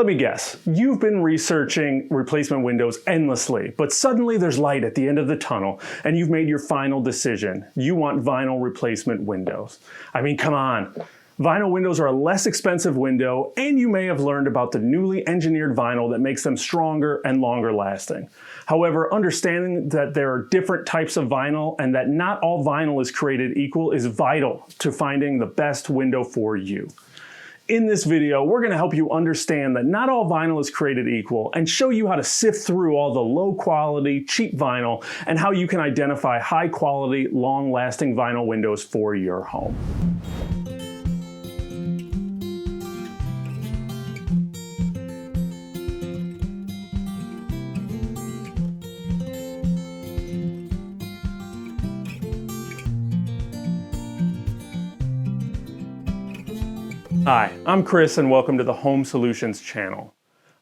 Let me guess, you've been researching replacement windows endlessly, but suddenly there's light at the end of the tunnel and you've made your final decision. You want vinyl replacement windows. I mean, come on. Vinyl windows are a less expensive window, and you may have learned about the newly engineered vinyl that makes them stronger and longer lasting. However, understanding that there are different types of vinyl and that not all vinyl is created equal is vital to finding the best window for you. In this video, we're going to help you understand that not all vinyl is created equal and show you how to sift through all the low quality, cheap vinyl and how you can identify high quality, long lasting vinyl windows for your home. Hi, I'm Chris and welcome to the Home Solutions channel.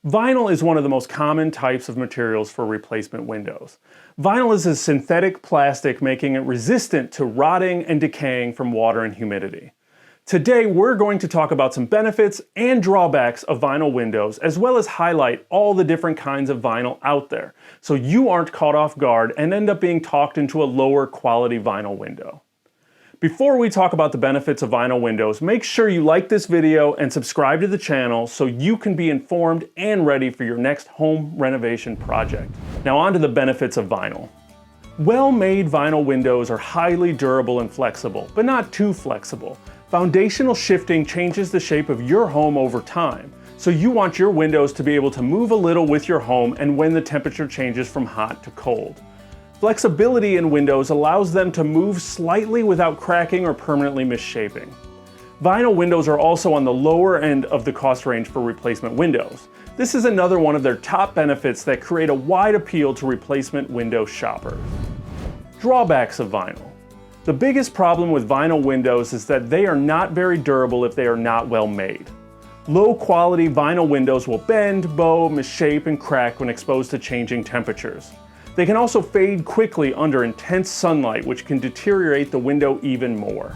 Vinyl is one of the most common types of materials for replacement windows. Vinyl is a synthetic plastic, making it resistant to rotting and decaying from water and humidity. Today we're going to talk about some benefits and drawbacks of vinyl windows, as well as highlight all the different kinds of vinyl out there, so you aren't caught off guard and end up being talked into a lower quality vinyl window. Before we talk about the benefits of vinyl windows, make sure you like this video and subscribe to the channel so you can be informed and ready for your next home renovation project. Now on to the benefits of vinyl. Well-made vinyl windows are highly durable and flexible, but not too flexible. Foundational shifting changes the shape of your home over time, so you want your windows to be able to move a little with your home and when the temperature changes from hot to cold. Flexibility in windows allows them to move slightly without cracking or permanently misshaping. Vinyl windows are also on the lower end of the cost range for replacement windows. This is another one of their top benefits that create a wide appeal to replacement window shoppers. Drawbacks of vinyl. The biggest problem with vinyl windows is that they are not very durable if they are not well made. Low quality vinyl windows will bend, bow, misshape, and crack when exposed to changing temperatures. They can also fade quickly under intense sunlight, which can deteriorate the window even more.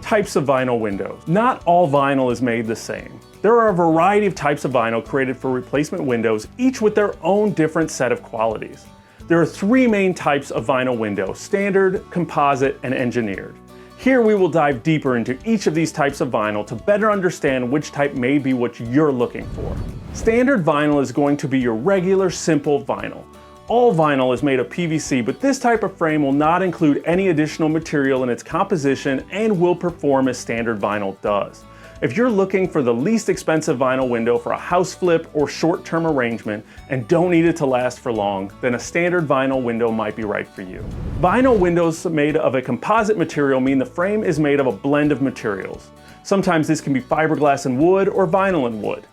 Types of vinyl windows. Not all vinyl is made the same. There are a variety of types of vinyl created for replacement windows, each with their own different set of qualities. There are three main types of vinyl windows: standard, composite, and engineered. Here we will dive deeper into each of these types of vinyl to better understand which type may be what you're looking for. Standard vinyl is going to be your regular, simple vinyl. All vinyl is made of PVC, but this type of frame will not include any additional material in its composition and will perform as standard vinyl does. If you're looking for the least expensive vinyl window for a house flip or short-term arrangement and don't need it to last for long, then a standard vinyl window might be right for you. Vinyl windows made of a composite material mean the frame is made of a blend of materials. Sometimes this can be fiberglass and wood or vinyl and wood.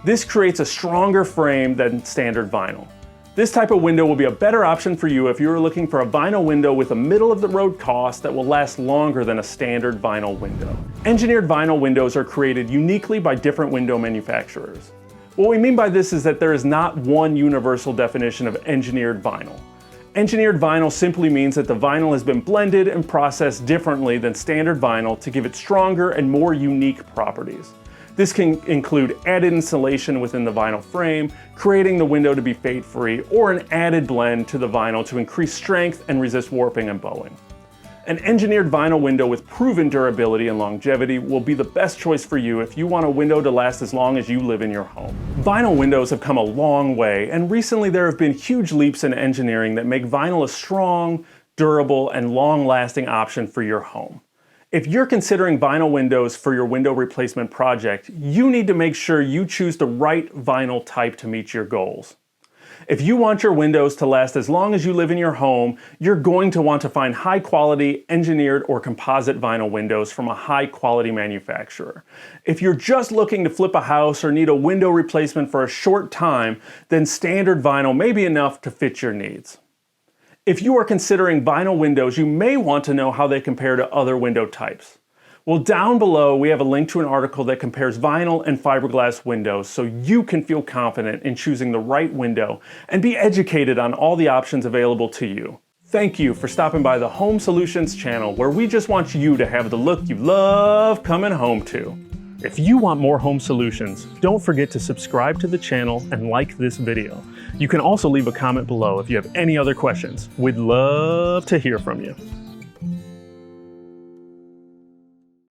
This creates a stronger frame than standard vinyl. This type of window will be a better option for you if you are looking for a vinyl window with a middle-of-the-road cost that will last longer than a standard vinyl window. Engineered vinyl windows are created uniquely by different window manufacturers. What we mean by this is that there is not one universal definition of engineered vinyl. Engineered vinyl simply means that the vinyl has been blended and processed differently than standard vinyl to give it stronger and more unique properties. This can include added insulation within the vinyl frame, creating the window to be fade-free, or an added blend to the vinyl to increase strength and resist warping and bowing. An engineered vinyl window with proven durability and longevity will be the best choice for you if you want a window to last as long as you live in your home. Vinyl windows have come a long way, and recently there have been huge leaps in engineering that make vinyl a strong, durable, and long-lasting option for your home. If you're considering vinyl windows for your window replacement project, you need to make sure you choose the right vinyl type to meet your goals. If you want your windows to last as long as you live in your home, you're going to want to find high quality, engineered, or composite vinyl windows from a high quality manufacturer. If you're just looking to flip a house or need a window replacement for a short time, then standard vinyl may be enough to fit your needs. If you are considering vinyl windows, you may want to know how they compare to other window types. Well, down below we have a link to an article that compares vinyl and fiberglass windows so you can feel confident in choosing the right window and be educated on all the options available to you. Thank you for stopping by the Home Solutions channel, where we just want you to have the look you love coming home to. If you want more home solutions, don't forget to subscribe to the channel and like this video. You can also leave a comment below if you have any other questions. We'd love to hear from you.